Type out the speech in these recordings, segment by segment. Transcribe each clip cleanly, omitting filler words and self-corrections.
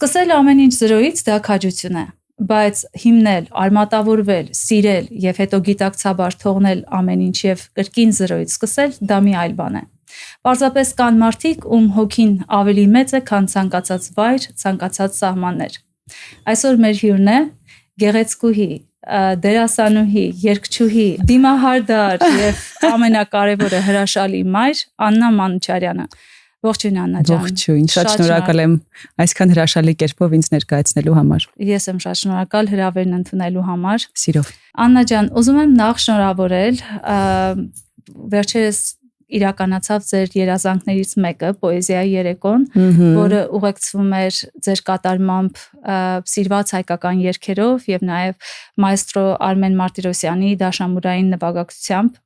Սկսել ամեն ինչ զրոյից դա քաջություն է, բայց հիմնել, արմատավորվել, սիրել եւ հետո գիտակցաբար թողնել ամեն ինչ եւ կրկին զրոյից սկսել դա մի այլ բան է։ Պարզապես կան մարդիկ, ում հոգին ավելի մեծ է, քան ցանկացած վայր, ցանկացած սահմաններ։ Այսօր մեր հյուրն է գեղեցկուհի, դերասանուհի, երգչուհի, դիմահարդար եւ ամենակարևորը հրաշալի մայր Աննա Մանուչարյանը։ Ողջույն Աննա ջան։ Ողջույն, շատ շնորհակալ եմ այսքան հրաշալի կերպով ինձ ներկայացնելու համար։ Ես եմ շատ շնորհակալ հրավերն ընդունելու համար։ Սիրով։ Աննա ջան, ուզում եմ նախ շնորհավորել վերջերս իրականացավ ձեր երազանքներից մեկը, պոեզիայի երեկոն, որը ուղեկցվում էր ձեր կատարմամբ սիրված հայկական երգերով եւ նաեւ մայստրո Արմեն Մարտիրոսյանի դաշնամուրային նվագակցությամբ։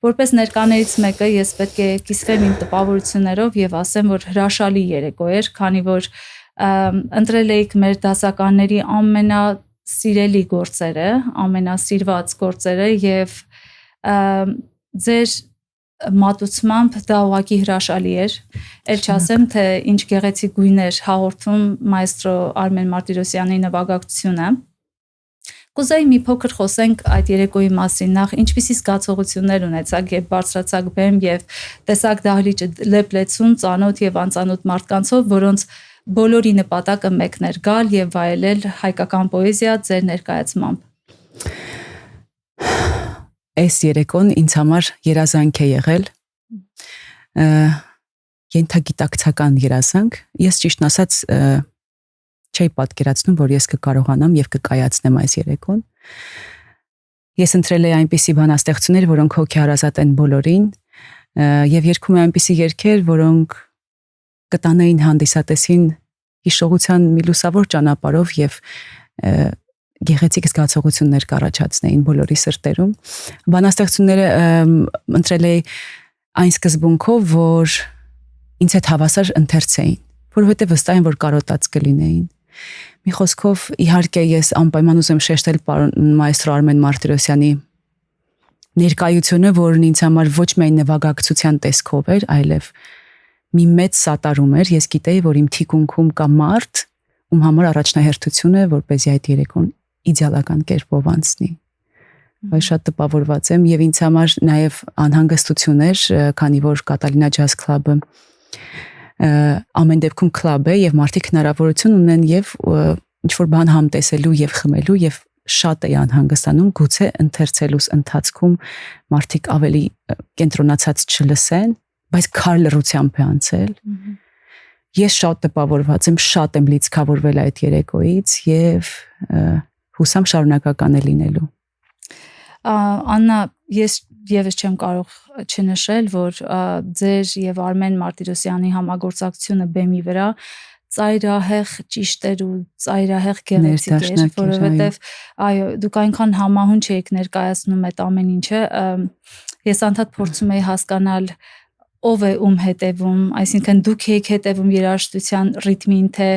Որպես ներկաներից մեկը ես պետք է կիսվեմ իմ տպավորություններով եւ ասեմ, որ հրաշալի երեկո էր, քանի որ ընտրել էիք մեր դասականների ամենասիրելի գործերը, ամենասիրված գործերը եւ ձեր մատուցմամբ դա ուղղակի հրաշալի էր։ Էլ չասեմ, թե ինչ գեղեցիկ գույներ հաղորդում մայստրո Արմեն Մարտիրոսյանի նվագակցությունը։ Կուզեի մի փոքր խոսենք այդ երեկոյի մասին, նախ ինչպիսի զգացողություններ ունեցաք, երբ բարձրացաք բեմ եւ տեսաք դահլիճը լեփլեցուն ծանոթ եւ անծանոթ մարդկանցով, որոնց բոլորի նպատակը մեկն էր՝ գալ եւ վայելել հայկական պոեզիա ձեր ներկայացմամբ։ Այս երեկոն ինձ համար երազանք է եղել, ենթագիտակցական երազանք, ես ճիշտն ասած չէի պատկերացնում, որ ես կկարողանամ եւ կկայացնեմ այս երեկոն։ Ես ընտրել էի այնպիսի բանաստեղծություններ, որոնք հոգեհարազատ են բոլորին, եւ երգում եմ այնպիսի երգեր, որոնք կտանեին հանդիսատեսին հիշողության մի լուսավոր ճանապարհով եւ գեղեցիկ զգացողություններ կառաջացնեին բոլորի սրտերում։ Բանաստեղծությունները ընտրել էի այն սկզբունքով, որ ինձ հետ հավասար ընթերցեին, որովհետև վստահ եմ, որ կարոտած կլինեին։ Մի խոսքով, իհարկե ես անպայման ուզում շեշտել պարոն մայստրո Արմեն Մարտիրոսյանի ներկայությունը, որն ինձ համար ոչ միայն նվագակցության տեսքով էր, այլև մի մեծ սատարում էր։ Ես գիտեի, որ իմ թիկունքում կա մարդ, ում համար առաջնահերթություն է, որպեսզի այդ երեկոն իդեալական կերպով անցնի։ Բայց շատ տպավորված եմ եւ ինձ համար նաեւ անհանգստություն էր, քանի որ Կատալինա ջազ քլաբը ամեն դեպքում քլաբ է եւ մարդիկ հնարավորություն ունեն եւ ինչ որ բան համտեսելու եւ խմելու եւ շատ է անհանգստանում, գուցե ընթերցելուս ընթացքում մարդիկ ավելի կենտրոնացած չլսեն, բայց քար լռությամբ է անցել։ Ես շատ տպավորված եմ, շատ եմ լիցքավորվել այդ երեկոյից եւ հուսամ շարունակական է լինելու։ Աննա, ես եւս չեմ կարող չնշել, որ ձեր եւ Արմեն Մարտիրոսյանի համագործակցությունը բեմի վրա ծայրահեղ ճիշտ էր ու ծայրահեղ գեղեցիկ էր, որովհետեւ այո, դուք այնքան համահունչ եք ներկայացնում այդ ամեն ինչը, ես անդադ փորձում եի հասկանալ ով է ում հետևում, այսինքն դուք եք հետևում երաժշտության ռիթմին, թե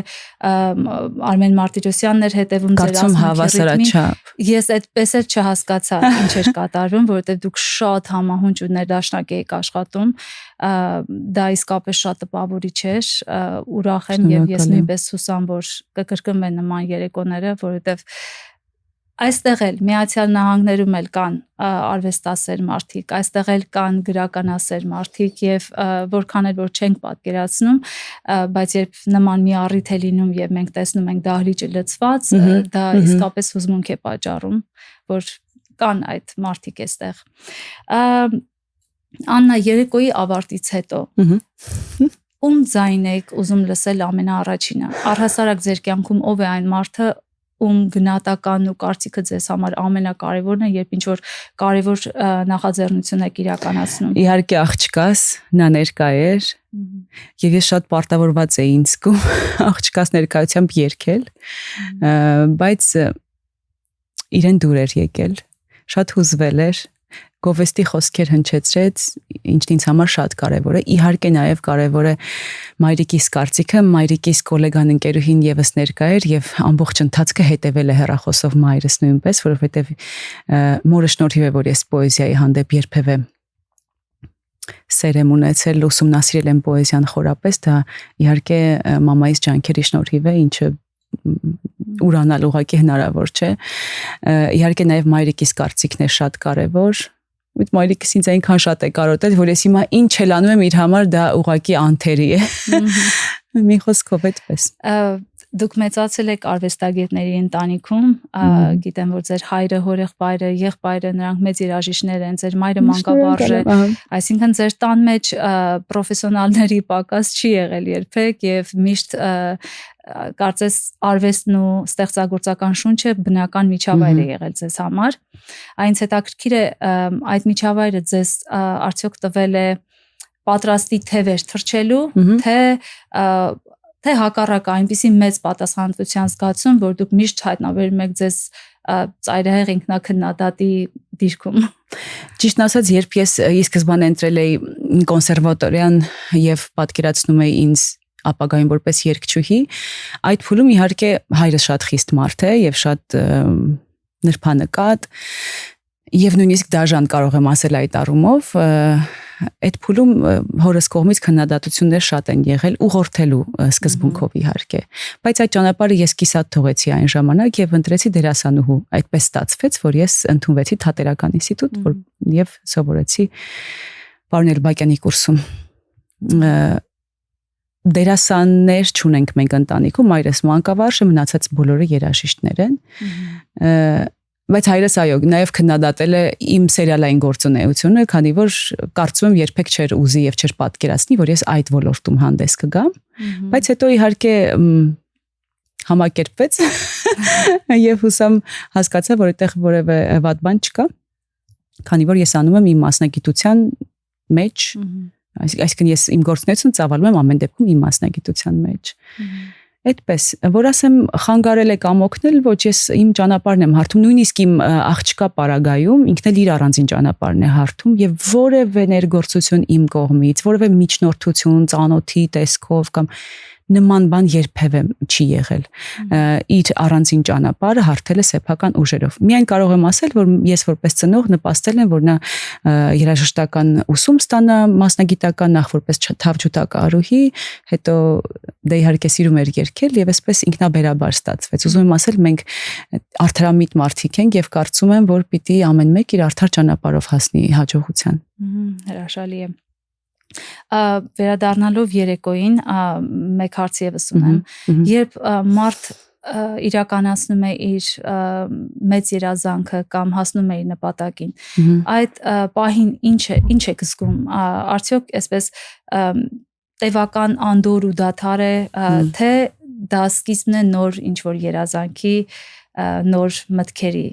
Արմեն Մարտիրոսյանն էր հետևում ձեր ասմունքի ռիթմին։ Ես այդպես էլ չհասկացա ինչ էր կատարվում, որովհետև դուք շատ համահունչ ու ներդաշնակ եք աշխատում, դա իսկապես շատ տպավորիչ էր, ուրախ եմ եւ ես նույնպես հուսամ, որ կկրկնվեն նման երեկոները, որովհետև այստեղ էլ Միացյալ Նահանգներում էլ կան արվեստասեր մարդիկ, այստեղ էլ կան գրականասեր մարդիկ եւ որքան էլ որ չենք պատկերացնում, բայց երբ նման մի առիթ է լինում եւ մենք տեսնում ենք դահլիճը լցված, դա իսկապես հուզմունք է պատճառում, որ կան այդ մարդիկ այստեղ։ Աննա, երեկոյի ավարտից հետո ում ձայն եք ուզում լսել ամենաառաջինը։ Առհասարակ ձեր կյանքում ով է այն մարդը, ում գնահատականն ու կարծիքը ձեզ համար ամենակարևորն է, երբ ինչ որ կարևոր նախաձեռնություն եք իրականացնում։ Իհարկե աղջկաս, նա ներկա էր, եւ ես շատ պարտավորված էի ինձ զգում աղջկաս ներկայությամբ երգել, բայց իրեն դուր էր եկել, շատ հուզվել էր, գովեստի խոսքեր հնչեցրեց, ինչն ինձ համար շատ կարևոր է։ Իհարկե նաև կարևոր է մայրիկիս կարծիքը, մայրիկիս գոլեգան ընկերուհին եւս ներկա էր եւ ամբողջ ընթացքը հետեւել է հեռախոսով մայրս նույնպես, որովհետեւ մորը շնորհիվ է, որ ես պոեզիայի հանդեպ երբևէ սեր եմ ունեցել, ուսումնասիրել եմ պոեզիան խորապես, դա իհարկե մամայիս ջանքերի շնորհիվ է, ինչը ուրանալ ուղղակի հնարավոր չէ։ Իհարկե նաև մայրիկիս կարծիքն է շատ կարևոր։ Այդ մայրիկս ինձ այնքան շատ է կարոտել, որ ես հիմա ինչ էլ անում եմ իր համար, դա ուղղակի անթերի է։ Մի խոսքով այդպես։ Դուք մեծացել եք արվեստագետների ընտանիքում, գիտեմ, որ ձեր հայրը, հորեղբայրը, եղբայրը նրանք մեծ երաժիշտներ են, ձեր մայրը մանկավարժ է, այսինքն ձեր տան մեջ պրոֆեսիոնալների պակաս չի եղել երբեք եւ միշտ կարծես արվեստն ու ստեղծագործական շունչը բնական միջավայր է եղել ձեզ համար։ Այնց հետաքրքիր է այդ միջավայրը ձեզ արդյոք տվել է պատրաստի թևեր թռչելու, թե հակառակը այնպիսի մեծ պատասխանատվության զգացում, որ դուք միշտ հայտնաբերում եք ձեզ ծայրահեղ ինքնակնդատի դիրքում։ Ճիշտն ասած, երբ ես ի սկզբանե ընտրել էի կոնսերվատորիան եւ պատկերացնում էի ինձ ապագայում որպես երգչուհի, այդ փուլում իհարկե հայրս շատ խիստ մարդ է եւ շատ նրբանկատ եւ նույնիսկ դաժան կարող եմ ասել այդ առումով, այդ փուլում հորս կողմից քննադատություններ շատ են եղել ուղղորդելու սկզբունքով իհարկե, բայց այդ ճանապարհը ես կիսատ թողեցի այն ժամանակ եւ ընտրեցի դերասանուհու, այդպես ստացվեց, որ ես ընդունվեցի թատերական ինստիտուտ եւ սովորեցի պարոն Էլբակյանի կուրսում։ Դերասաններ չունենք մենք ընտանիքում, մայրս մանկավարժ է, մնացած բոլորը երաժիշտներ են։ Բայց հայրս այո, նաև քննադատել է իմ սերիալային գործունեությունը, քանի որ կարծում եմ երբեք չէր ուզի եւ չէր պատկերացնի, որ ես այդ ոլորտում հանդես կգամ, բայց հետո իհարկե համակերպվեց եւ հուսամ հասկացա, որ այդտեղ որևէ վատ բան չկա, քանի որ ես անում եմ իմ մասնագիտության մեջ, այսինքն ես իմ գործունեությունը ծավալում եմ ամեն դեպքում իմ մասնագիտության մեջ։ Այդպես, որ ասեմ, խանգարել է կամ օգնել, ոչ, ես իմ ճանապարհն եմ հարթում, նույնիսկ իմ աղջկա պարագայում ինքն էլ իր առանձին ճանապարհն է հարթում եւ որևէ ներգործություն իմ կողմից, որևէ միջնորդություն, ծանոթի տեսքով կամ նման բան երբևէ չի եղել։ Իր առանձին ճանապարհը հարթել է սեփական ուժերով։ Միայն կարող եմ ասել, որ ես որպես ծնող նպաստել եմ, որ նա երաժշտական ուսում ստանա, մասնագիտական նախ որպես թավջութակահարուհի, հետո դե իհարկե սիրում էր երգել եւ այսպես ինքնաբերաբար ստացվեց։ Ուզում եմ ասել, մենք արդարամիտ մարդիկ ենք եւ կարծում եմ, որ պիտի ամեն մեկ իր արդար ճանապարհով հասնի հաջողության։ Հրաշալի է։ Վերադառնալով երեկոյին մեկ հարց եւս ունեմ, երբ մարդ իրականացնում է իր մեծ երազանքը կամ հասնում է իր նպատակին, այդ պահին ինչ է զգում, արդյոք այսպես տևական անդոր ու դադար է, թե դա սկիզբն է նոր ինչ որ երազանքի, նոր մտքերի։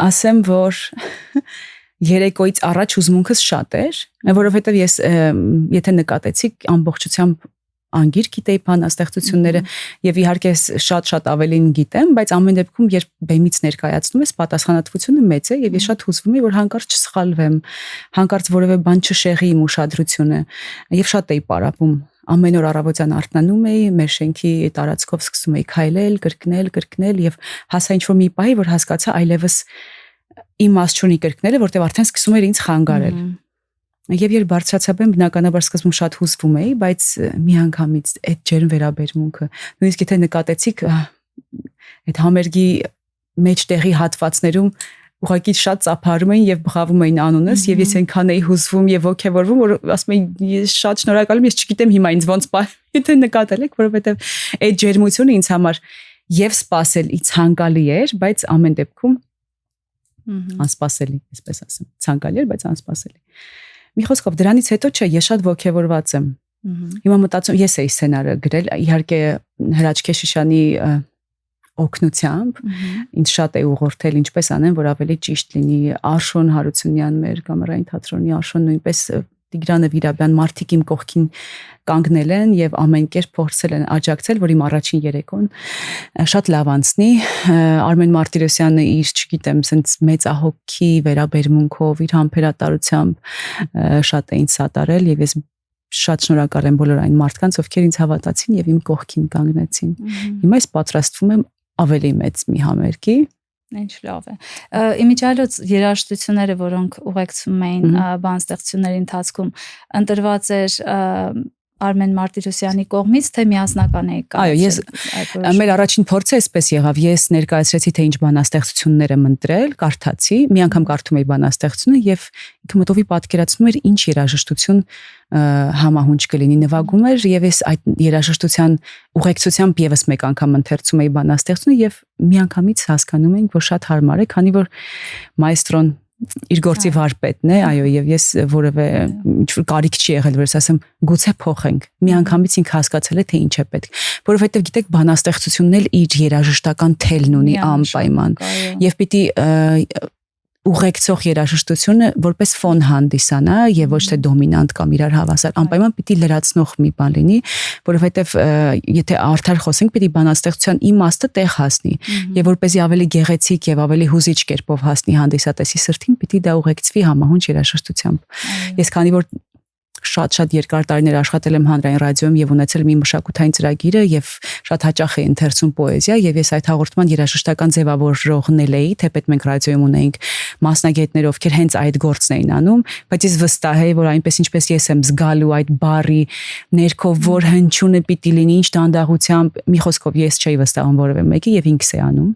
Ասեմ, որ երեկոյից առաջ հուզմունքս շատ էր, որովհետև ես եթե նկատեցիք ամբողջությամբ անգիր գիտեի բանաստեղծությունները եւ իհարկե շատ ավելին գիտեմ, բայց ամեն դեպքում երբ բեմից ներկայացնում ես, պատասխանատվությունը մեծ է եւ ես շատ հուզվում եմ, որ հանկարծ չսխալվեմ, հանկարծ որևէ բան չշեղի իմ ուշադրությունը եւ շատ էի պարապում։ Ամեն օր առավոտյան արթնանում էի, մեր շենքի տարածքով սկսում էի քայլել, կրկնել եւ հասա ինչ-որ մի պահի, որ հասկացա այլևս իմաստ չունի կրկնելը, որտեղ արդեն սկսում էր ինձ խանգարել։ Եվ երբ բարձրացա բեմ, բնականաբար սկզբում շատ հուզվում էի, բայց մի անգամից այդ ջերմ վերաբերմունքը, նույնիսկ եթե նկատեցիք այդ համերգի մեջտեղի հատվածներում ուղղակի շատ ծափարում էին եւ բղավում էին անունս եւ ես այնքան էի հուզվում եւ ոգեվորվում, որ ասում էի ես շատ շնորհակալ եմ, ես չգիտեմ հիմա ինձ ոնց եթե նկատել եք, որովհետեւ այդ ջերմությունը ինձ համար եւ սпасելի, ցանկալի էր, բայց ամեն դեպքում անսպասելի, այսպես ասեմ, ցանկալի էր, բայց անսպասելի։ Մի խոսքով դրանից հետո չէ, ես շատ ոգևորված եմ։ Հիմա մտածում ես էի սցենարը գրել, իհարկե Հրաչ Քեշիշյանի օգնությամբ, ինձ շատ է ուղղորդել ինչպես անեմ, որ ավելի ճիշտ լինի Արշոն Հարությունյան մեր կամերային թատրոնի Արշոն նույնպես Տիգրանը Վիրաբյան մարդիկ իմ կողքին կանգնել են եւ ամեն կերպ փորձել են աջակցել, որ իմ առաջին երեկոն շատ լավ անցնի։ Արմեն Մարտիրոսյանը իր, չգիտեմ, sense մեծահոգի վերաբերմունքով, իր համբերատարությամբ շատ է ինձ սատարել եւ ես շատ շնորհակալ եմ բոլոր այն մարդկանց, ովքեր ինձ հավատացին եւ իմ կողքին կանգնեցին։ Հիմա ես պատրաստվում եմ ավելի մեծ մի համերգի, Ինչ լավ է։ Իմիջիալոց երաժշտությունները, որոնք ուղեկցում էին բանաստեղծությունների ընթացքում, ընտրված էր Արմեն Մարտիրոսյանի կողմից, թե միասնական եք կայացել։ Այո, մեր առաջին փորձը էսպես եղավ, ես ներկայացրեցի, թե ինչ բանաստեղծություններ եմ ընտրել, կարդացի, մի անգամ կարդում էի բանաստեղծությունը եւ ինքը մտովի պատկերացնում էր ինչ երաժշտություն համահունչ կլինի, նվագում էր եւ ես այդ երաժշտության ուղեկցությամբ եւս մեկ անգամ ընթերցում էի բանաստեղծությունը եւ միանգամից հասկանում էինք, որ շատ հարմար է, քանի որ մայստրոն իր գործի վարպետն է, այո, եւ ես որևէ ինչ-որ կարիք չի եղել, որ ես ասեմ գուցե փոխենք։ Միանգամից ինքը հասկացել է, թե ինչ է պետք, որովհետեւ գիտեք, բանաստեղծությունն էլ իր երաժշտական թելն ունի անպայման եւ պիտի ուղեկցող երաժշտությունը որպես ֆոն հանդիսանա եւ ոչ թե դոմինանտ կամ իրար հավասար, անպայման պիտի լրացնող մի բան լինի, որովհետեւ եթե արդար խոսենք, պիտի բանաստեղծության իմաստը տեղ հասնի եւ որպեսզի ավելի գեղեցիկ եւ ավելի հուզիչ կերպով հասնի հանդիսատեսի սրտին, պիտի դա ուղեկցվի համահունչ երաժշտությամբ։ Ես քանի որ շատ երկար տարիներ աշխատել եմ հանրային ռադիոյում եւ ունեցել մի մշակութային ծրագիրը եւ շատ հաճախ էի ընթերցում պոեզիա եւ ես այդ հաղորդման երաժշտական ձևավորողն էի, թեպետ մենք ռադիոյում ունեինք մասնագետներ, ովքեր հենց այդ գործն էին անում, բայց ես վստահ եի, որ այնպես ինչպես ես եմ զգալու այդ բարի ներքո, որ հնչյունը պիտի լինի ինչ դանդաղությամբ, մի խոսքով ես չէի վստահում որևէ մեկի եւ ինքս էի անում։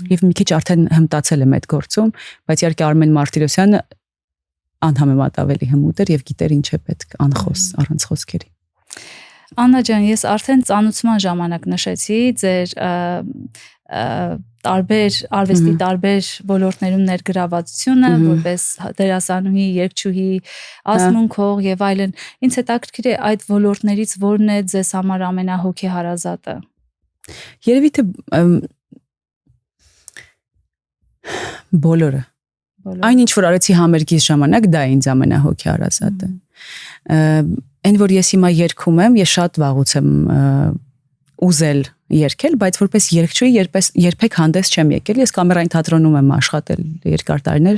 Եվ մի քիչ արդեն հմտացել եմ այդ գործում, բայց իհարկե Արմեն Մարտիրոսյանը անհամեմատ ավելի հմուտ էր եւ գիտեր ինչ է պետք, անխոս, առանց խոսքերի։ Աննա ջան, ես արդեն ծանոթման ժամանակ նշեցի ձեր տարբեր արվեստի տարբեր ոլորտներում ներգրավվածությունը, որպես դերասանուհի, երգչուհի, ասմունքող եւ այլն։ Ինձ հետաքրքիր է այդ ոլորտներից որն է ձեզ համար ամենահոգեհարազատը։ Երևի թե բոլորը Այն ինչ որ արեցի համերգից ժամանակ, դա ինձ ամենահոգեհարազատը։ Այն որ ես հիմա երգում եմ, ես շատ վաղուց եմ ուզել երգել, բայց որպես երգչուհի երբեք հանդես չեմ եկել։ Ես կամերային թատրոնում եմ աշխատել երկար տարիներ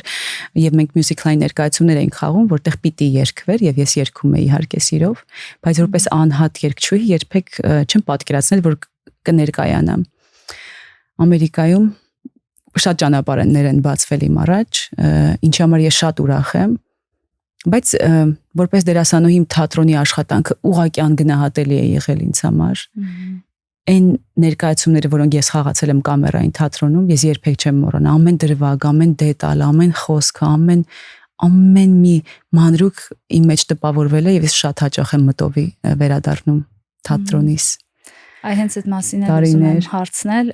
եւ մենք մյուզիկլային ներկայացումներ էինք խաղում, որտեղ պիտի երգվեր եւ ես երգում էի իհարկե սիրով, բայց որպես անհատ երգչուհի երբեք չեմ պատկերացնել, որ կներկայանամ։ Ամերիկայում շատ ճանապարհներ են բացվել իմ առաջ, ինչի համար ես շատ ուրախ եմ, բայց որպես դերասանուհի իմ թատրոնի աշխատանքը ուղղակի անգնահատելի է եղել ինձ համար։ Այն ներկայացումները, որոնք ես խաղացել եմ կամերային թատրոնում, ես երբեք չեմ մոռանա, ամեն դրվագ, ամեն դետալ, ամեն խոսքը, ամեն մի մանրուք իմ մեջ տպավորվել է եւ ես շատ հաճախ եմ մտովի վերադառնում թատրոնից։ Այ հենց այդ մասին եմ հարցնել,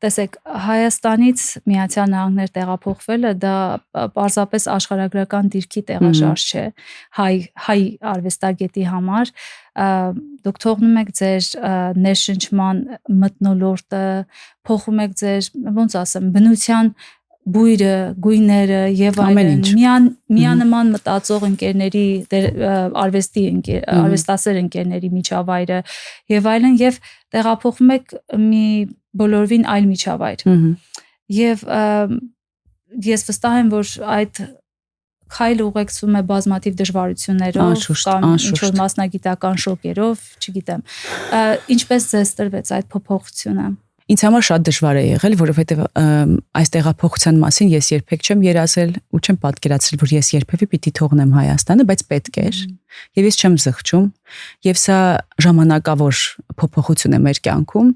տեսեք, Հայաստանից Միացյալ Նահանգներ տեղափոխվելը դա պարզապես աշխարհագրական դիրքի տեղաշարժ չէ, հայ արվեստագետի համար, դուք թողնում եք ձեր ներշնչման մթնոլորտը, փոխում եք ձեր, ոնց ասեմ, բնության բույրը, գույները եւ այլն, միանման մտածող ընկերների, արվեստասեր ընկերների միջավայրը եւ այլն, եւ տեղափոխվում եք մի բոլորովին այլ միջավայր։ Եվ ես վստահ եմ, որ այդ քայլը ուղեկցվում է բազմաթիվ դժվարություններով կամ ինչ-որ մասնագիտական շոկերով, չգիտեմ։ Ինչպես ձեզ տրվեց այդ փոփոխությունը։ Ինձ համար շատ դժվար է եղել, որովհետև այս տեղափոխության մասին ես երբեք չեմ երազել ու չեմ պատկերացրել, որ ես երբևէ պիտի թողնեմ Հայաստանը, բայց պետք էր, եւ ես չեմ զղջում, եւ սա ժամանակավոր փոփոխություն է մեր կյանքում,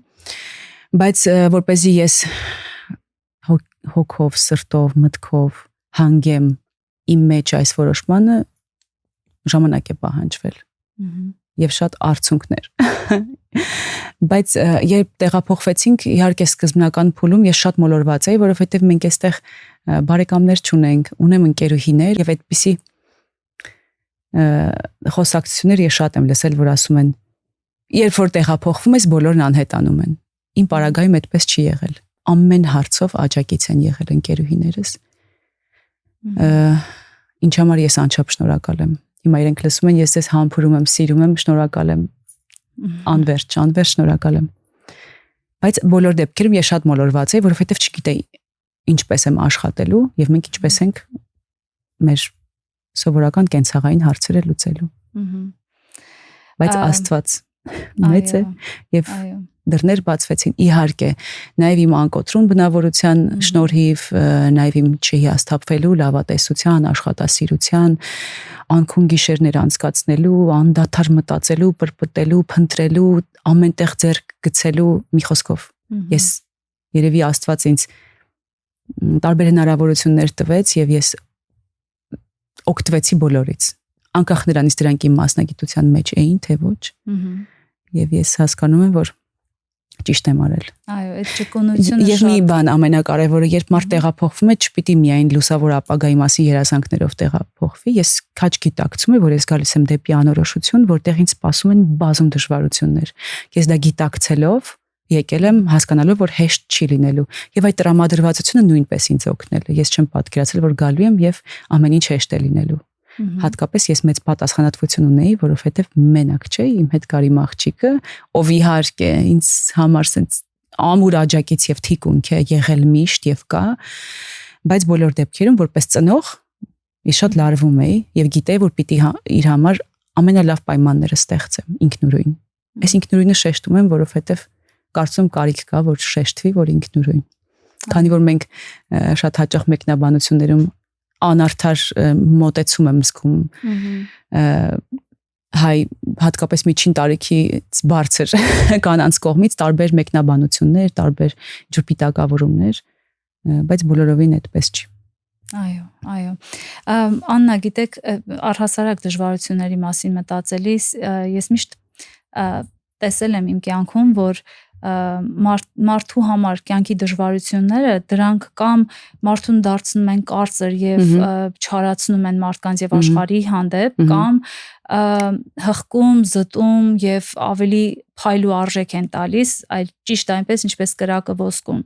բայց որպեսզի ես հոգով, սրտով, մտքով հանգեմ իմ մեջ այս որոշմանը, ժամանակ է պահանջվել եւ շատ արցունքներ։ Բայց երբ տեղափոխվեցինք, իհարկե սկզբնական փուլում ես շատ մոլորված էի, որովհետեւ մենք այստեղ բարեկամներ չունենք, ունեմ ընկերուհիներ եւ այդպիսի խոսակցություններ ես շատ եմ լսել, որ ասում են, երբ որ տեղափոխվում ես, բոլորն անհետանում են։ Իմ պարագայում այդպես չի եղել։ Ամեն հարցով աջակից են եղել ընկերուհիներս։ Ինչ համար ես անչափ շնորհակալ եմ։ Հիմա իրենք լսում են, ես ձեզ համբուրում եմ, սիրում եմ, շնորհակալ եմ, անverջ շնորհակալ եմ։ Բայց բոլոր դեպքերում ես շատ մոլորված էի, որովհետև չգիտեի ինչպես եմ աշխատելու եւ մենք ինչպես ենք մեր սովորական կենցաղային հարցերը լուծելու։ Բայց Աստված մեծ է եւ դռներ բացվեցին, իհարկե, նաև իմ անկոտրուն բնավորության շնորհիվ, նաև իմ չհիասթափվելու, լավատեսության, աշխատասիրության, անքուն գիշերներ անցկացնելու, անդադար մտածելու, պրպտելու, փնտրելու, ամենտեղ ձեռք գցելու, մի խոսքով։ Ես երևի Աստված ինձ տարբեր հնարավորություններ տվեց եւ ես օգտվեցի բոլորից։ Անկախ նրանից դրանք իմ մասնագիտության մեջ էին, թե ոչ։ Եվ ես հասկանում եմ, որ ճիշտ եմ արել։ Այո, այդ ճկունությունը եւ մի բան ամենակարևորը, երբ մարդ տեղափոխվում է, չպիտի միայն լուսավոր ապագայի մասին երազանքներով տեղափոխվի, ես քաջ գիտակցում եմ, որ ես գալիս եմ դեպի անորոշություն, որտեղ ինձ սպասում են բազում դժվարություններ։ Ես դա գիտակցելով եկել եմ հասկանալով, որ հեշտ չի լինելու, եւ այդ տրամադրվածությունը նույնպես ինձ օգնել է։ Ես չեմ պատկերացրել, որ գալու եմ եւ ամեն ինչ հեշտ է լինելու։ Հատկապես ես մեծ պատասխանատվություն ունեի, որովհետև մենակ չէի, իմ հետ կար իմ աղջիկը, ով իհարկե ինձ համար sense ամուր աջակից եւ թիկունք է եղել միշտ եւ կա, բայց բոլոր դեպքերում որպես ծնող ես շատ լարվում էի եւ գիտեի, որ պիտի իր համար ամենալավ պայմանները ստեղծեմ ինքնուրույն։ Այս ինքնուրույնը շեշտում եմ, որովհետև կարծում կարիք կա, որ շեշտվի, որ ինքնուրույն։ Քանի որ մենք շատ հաճախ մեկնաբանություններում անարդար մոտեցում եմ զգում հայ հատկապես միջին տարիքից բարձր կանանց կողմից տարբեր մեկնաբանություններ, տարբեր ջուպիտակավորումներ, բայց բոլորովին այդպես չի։ Այո։ Աննա, գիտեք, առհասարակ դժվարությունների մասին մտածելիս ես միշտ տեսել եմ իմ կյանքում, որ մարդու համար կյանքի դժվարությունները դրանք կամ մարդուն դարձնում են կարծր եւ չարացնում են մարդկանց եւ աշխարհի հանդեպ, կամ հղկում, զտում եւ ավելի փայլու արժեք են տալիս, այլ ճիշտ այնպես ինչպես կրակը ոսկուն։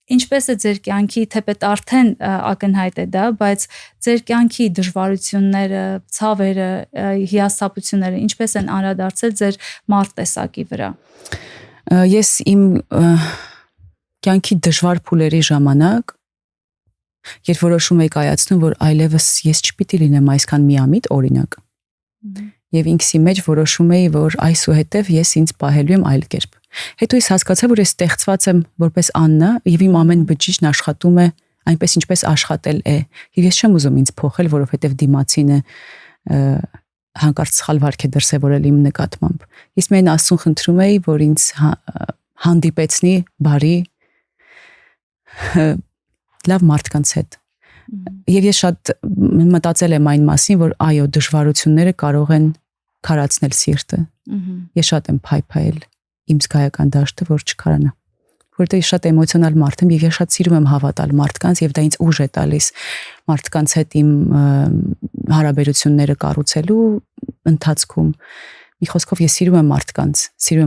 Ինչպես է ձեր կյանքի, թեպետ արդեն ակնհայտ է դա, բայց ձեր կյանքի դժվարությունները, ցավերը, հիասթափությունները ինչպես են անդրադարձել ձեր մարդ տեսակի վրա։ Ես իմ կյանքի դժվար փուլերի ժամանակ, երբ որոշում եի կայացնում, որ այլևս ես չպիտի լինեմ այսքան միամիտ, օրինակ, եւ ինքսի մեջ որոշում էի, որ այսուհետև ես ինձ պահելու եմ այլ կերպ։ Հետո ես հասկացա, որ ես ստեղծված եմ որպես Աննա եւ իմ ամեն բջիջն աշխատում է այնպես ինչպես աշխատել է։ Եվ ես չեմ ուզում ինձ փոխել, որովհետեւ դիմացինը հանկարծ սխալ վարք է դրսևորել իմ նկատմամբ։ Ես միայն Աստծուն խնդրում էի, որ ինձ հանդիպեցնի բարի լավ մարդկանց հետ։ Եվ ես շատ մտածել եմ այն մասին, որ այո, դժվարությունները կարող են քարացնել սիրտը։ Ես շատ եմ փայփայել իմ զգայական դաշտը, որ չքարանա։ Որտեղ ես շատ էմոցիոնալ մարդ եմ եւ ես շատ սիրում եմ հավատալ մարդկանց եւ դա ինձ ուժ է տալիս մարդկանց հետ իմ հարաբերությունները կառուցելու ընթացքում։ Մի խոսքով ես սիրում եմ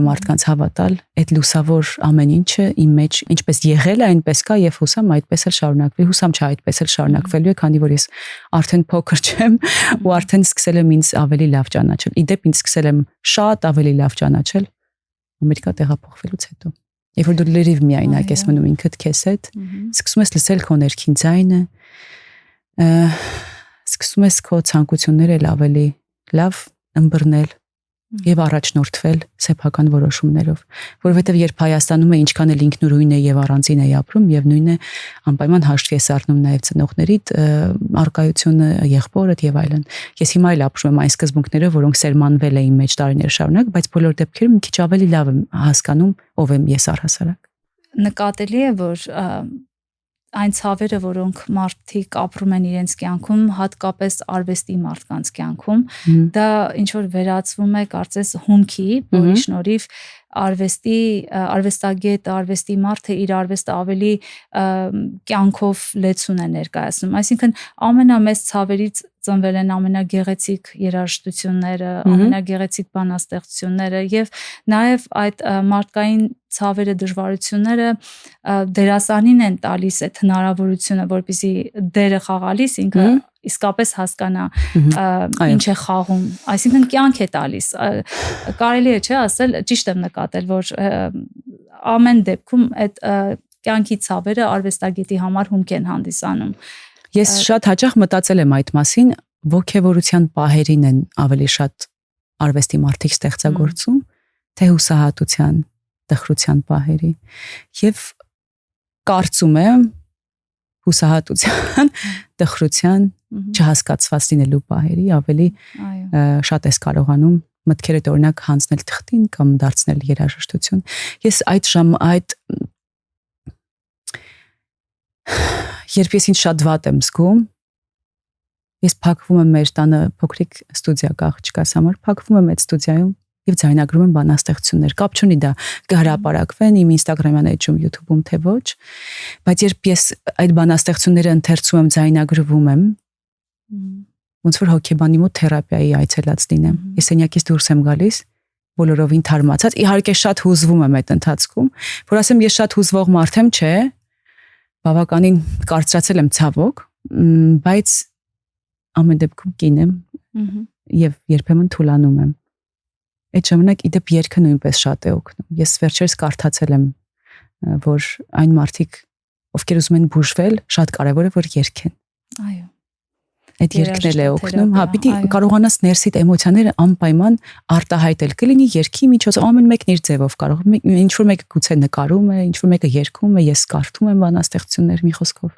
մարդկանց հավատալ, այդ լուսավոր ամեն ինչը իմ մեջ ինչպես եղել է, այնպես կա եւ հուսամ այդպես էլ շարունակվի, հուսամ չէ այդպես էլ շարունակվելու է, քանի որ ես արդեն փոքր չեմ ու արդեն սկսել եմ ինձ ավելի լավ ճանաչել։ Իդեպ ինձ սկսել եմ շատ ավելի լավ ճանաչել Ամերիկա տեղափոխվելուց հետո։ Երբ որ դու լրիվ միայնակ ես մնում ինքդ քեզ հետ, սկսում ես լսել քո ներքին ձայնը, սկսում ես քո ցանկությունները ավելի լավ ըմբռնել եւ առաջնորդվել սեփական որոշումներով, որովհետեւ երբ Հայաստանում է ինչքան էլ ինքնուրույն է եւ առանձին է ապրում եւ նույնը անպայման հաշվի է առնում նաեւ ծնողներիդ արկայությունը, եղբորդ եւ այլն։ Ես հիմա էլ ապրում եմ այն սկզբունքներով, որոնք սերմանվել էին մեջ տարիներ շարունակ, բայց բոլոր դեպքերում մի քիչ ավելի լավ եմ հասկանում ով եմ ես առհասարակ։ Նկատելի է, որ այն ցավերը, որոնք մարդիկ ապրում են իրենց կյանքում, հատկապես արվեստի մարդկանց կյանքում, դա ինչ որ վերածվում է կարծես հումքի, որի շնորհիվ արվեստագետ, արվեստի մարդը իր արվեստը ավելի կյանքով լեցուն է ներկայացնում։ Այսինքն ամենամեծ ցավերից ծնվել են ամենագեղեցիկ երաժշտությունները, ամենագեղեցիկ բանաստեղծությունները եւ նաեւ այդ մարդկային ցավերը, դժվարությունները դերասանին են տալիս այդ հնարավորությունը, որպեսզի դերը խաղալիս ինքը իսկապես հասկանա ինչ է խաղում, այսինքն կյանք է տալիս։ Կարելի է չէ ասել, ճիշտ եմ նկատել, որ ամեն դեպքում այդ կյանքի ցավերը արվեստագետի համար հումք են հանդիսանում։ Ես շատ հաճախ մտածել եմ այդ մասին, ոգևորության պահերին են ավելի շատ արվեստի մարդիկ ստեղծագործում, թե հուսահատության, տխրության պահերի եւ կարծում եմ հուսահատության, տխրության, չհասկացված լինելու պահերի ավելի շատ ես կարողանում մտքերդ օրինակ հանձնել թղթին կամ դարձնել երաժշտություն։ Ես երբ ես ինձ շատ վատ եմ զգում, ես փակվում եմ մեր տանը փոքրիկ ստուդիա կա աղջկաս համար, փակվում եմ այդ ստուդիայում եւ ձայնագրում եմ բանաստեղծություններ։ Կապ չունի դա կհրապարակվեն իմ Instagram-յան էջում, YouTube-ում թե ոչ, բայց երբ ես այդ բանաստեղծությունները ընթերցում եմ, ձայնագրվում եմ, ոնց որ հոգեբանի մոտ թերապիայի այցելած լինեմ։ Ես սենյակից դուրս եմ գալիս, բոլորովին թարմացած, իհարկե շատ հուզվում եմ այդ ընթացքում, որ ասեմ ես շատ հուզվող մարդ եմ, չէ, բավականին կարծրացել եմ ցավոք, բայց ամեն դեպքում կին եմ եւ երբեմն թուլանում եմ։ Այդ ժամանակ իդեպ երգը նույնպես շատ է օգնում։ Ես վերջերս կարդացել եմ, որ այն մարդիկ, ովքեր ուզում են բուժվել, շատ կարևոր է որ երգեն։ Այո։ Այդ երգն էլ է օգնում, հա, պիտի կարողանաս ներսիդ էմոցիաները անպայման արտահայտել։ Կլինի երգի միջոցով, ամեն մեկն իր ձևով կարող, ինչ որ մեկը գուցե նկարում է, ինչ որ մեկը երգում է, ես կարդում եմ բանաստեղծություններ մի խոսքով։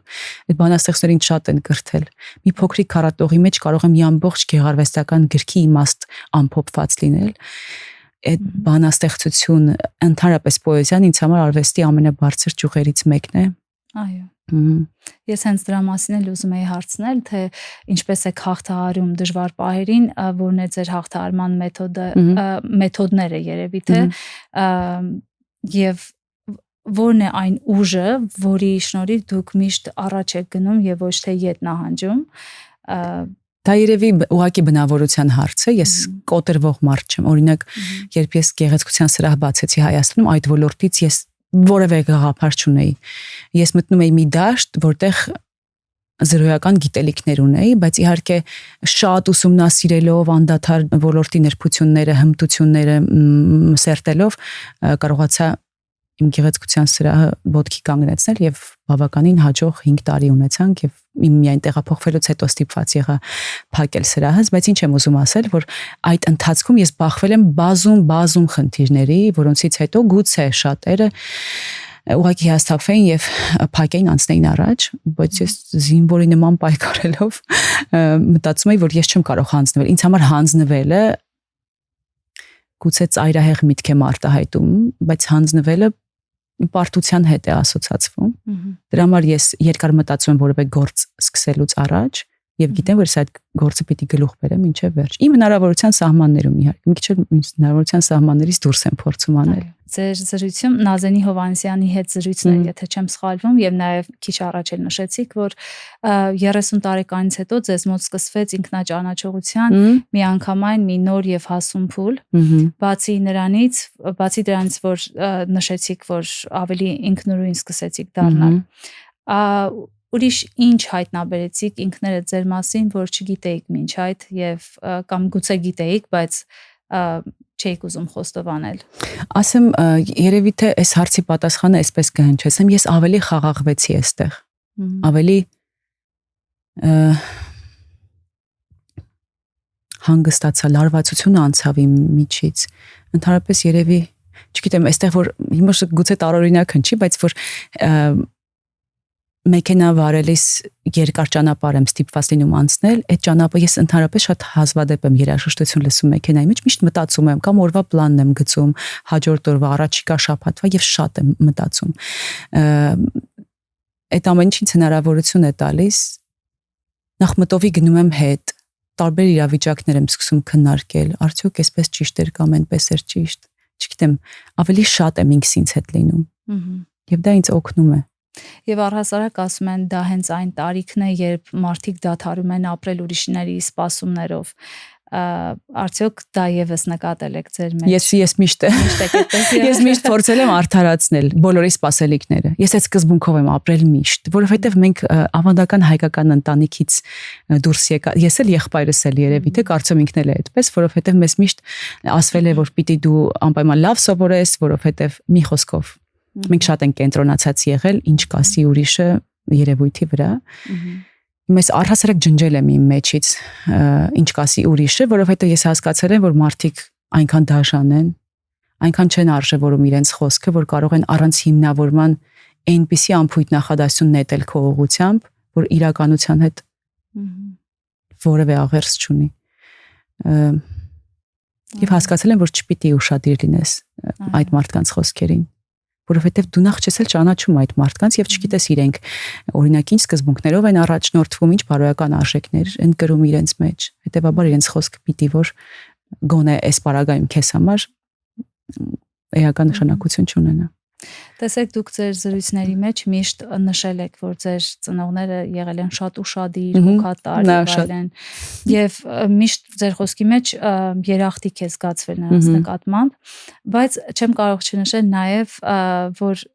Այդ բանաստեղծություններին շատ են կրթել։ Մի փոքրիկ քառատողի մեջ կարող եմ մի ամբողջ գեղարվեստական գրքի իմաստ ամփոփված լինել։ Այդ բանաստեղծություն, ընդհանրապես պոեզիան ինձ համար արվեստի ամենաբարձր ճյուղերից մեկն է։ Այո։ Ես հենց դրա մասին էլ ուզում եի հարցնել, թե ինչպես եք հաղթահարում դժվար պահերին, որն է ձեր հաղթահարման մեթոդները երևի թե, եւ որն է այն ուժը, որի շնորհիվ դուք միշտ առաջ եք գնում եւ ոչ թե ետ նահանջում։ Դա երևի ուղղակի բնավորության հարց է, ես կոտրվող մարդ չեմ։ Օրինակ, երբ ես գեղեցկության սրահ բացեցի Հայաստանում, այդ ոլորտից ես որևէ գաղափար չունեի։ Ես մտնում էի մի դաշտ, որտեղ զրոյական գիտելիքներ ունեի, բայց իհարկե շատ ուսումնասիրելով, անդադար ոլորտի նրբությունները, հմտությունները սերտելով կարողացա իմ գեղեցկության սրահը ոտքի կանգնեցնել եւ բավականին հաջող 5 տարի ունեցանք եւ իմ միայն տեղափոխվելուց հետո ստիպված եղա փակել սրահս, բայց ինչ եմ ուզում ասել, որ այդ ընթացքում ես բախվել եմ բազում խնդիրների, որոնցից հետո գուցե շատերը ուղղակի հիասթափվեին եւ փակեին անցնեին առաջ, բայց ես զինվորի նման պայքարելով մտածում էի, որ ես չեմ կարող հանձնվել։ Ինձ համար հանձնվելը գուցե ծայրահեղ միտք եմ արտահայտում, բայց հանձնվելը պարտության հետ է ասոցացվում։ Դրա համար ես երկար մտածում եմ որևէ գործ սկսելուց առաջ եւ գիտեմ, որ այդ գործը պիտի գլուխ բերեմ մինչեւ վերջ։ Իմ հնարավորության սահմաններում իհարկե, մի քիչ հնարավորության սահմաններից դուրս եմ փորձում անել։ Ձեր զրույցում Նազենի Հովանեսյանի հետ զրույցն էր, եթե չեմ սխալվում, եւ նաեւ քիչ առաջ էլ նշեցիք, որ 30 տարեկանից հետո ձեզ մոտ սկսվեց ինքնաճանաչողության միանգամայն մի նոր եւ հասուն փուլ։ Բացի դրանից, որ նշեցիք, որ ավելի ինքնուրույն սկսեցիք դառնալ, ուրիշ ինչ հայտնաբերեցիք ինքներդ ձեր մասին, որ չգիտեիք մինչ այդ եւ կամ գուցե գիտեիք, բայց չէիք ուզում խոստովանել։ Ասեմ, երևի թե այս հարցի պատասխանը այսպես կհնչեցեմ, ես ավելի խաղաղվեցի այստեղ։ Ավելի հանգստացա, լարվածությունը անցավ իմ միջից։ Ընդհանրապես երևի, չգիտեմ, այստեղ որ հիմա գուցե տարօրինակ հնչի, բայց որ մեքենա վարելիս երկար ճանապարհ եմ ստիպված լինում անցնել, այդ ճանապարհը ես ընդհանրապես շատ հազվադեպ եմ երաժշտություն լսում մեքենայի մեջ, միշտ մտածում եմ կամ օրվա պլանն եմ գծում, հաջորդ օրվա, առաջիկա շաբաթվա եւ շատ եմ մտածում։ Այդ ամեն ինչից հնարավորություն է տալիս, նախ մտովի գնում եմ հետ, տարբեր իրավիճակներ եմ սկսում քննարկել, արդյոք այսպես ճիշտ էր կամ այնպես էր ճիշտ, չգիտեմ, ավելի շատ եմ ինքս ինձ հետ լինում։ Եվ դա ինձ օգնում է։ Եվ առհասարակ ասում են դա հենց այն տարիքն է, երբ մարդիկ դադարում են ապրել ուրիշների սպասումներով։ Արդյոք դա եւս նկատել եք ձեր մեջ։ Ես միշտ փորձել եմ արդարացնել բոլորի սպասելիքները։ Ես այդ սկզբունքով եմ ապրել միշտ, որովհետեւ մենք ավանդական հայկական ընտանիքից դուրս եկա։ Ես էլ եղբայրս էլ երևի թե կարծում ինքն էլ է այդպես, որովհետեւ մեզ միշտ ասվել է, որ պիտի դու անպայման լավ սովորես, որովհետեւ մի խոսքով մենք շատ ենք կենտրոնացած եղել, ինչ կասի ուրիշը երևույթի վրա։ Ես առհասարակ ջնջել եմ իմ մեջից ինչ կասի ուրիշը, որովհետև ես հասկացել եմ, որ մարդիկ այնքան դաժան են, այնքան չեն արժևորում իրենց խոսքը, որ կարող են առանց հիմնավորման այնպիսի ամփույթ նախադասություն նետել քո ուղղությամբ, որ իրականության հետ որևէ աղերս չունի։ Եվ հասկացել եմ, որ չպիտի ուշադիր լինես այդ մարդկանց խոսքերին, որովհետև դու նախ չես էլ ճանաչում այդ մարդկանց եւ չգիտես իրենք օրինակ ինչ սկզբունքներով են առաջնորդվում, ինչ բարոյական արժեքներ են կրում իրենց մեջ։ Հետեւաբար իրենց խոսքը պիտի որ գոնե այս պարագայում քեզ համար էական նշանակություն չունենա։ Տեսեք, դուք ձեր զրույցների մեջ միշտ նշել եք, որ ձեր ծնողները եղել են շատ ուշադիր, հոգատար եւ միշտ ձեր խոսքի մեջ երախտիկ է զգացվել նրանց նկատմամբ, բայց չեմ կարող չնշել նաեւ, որ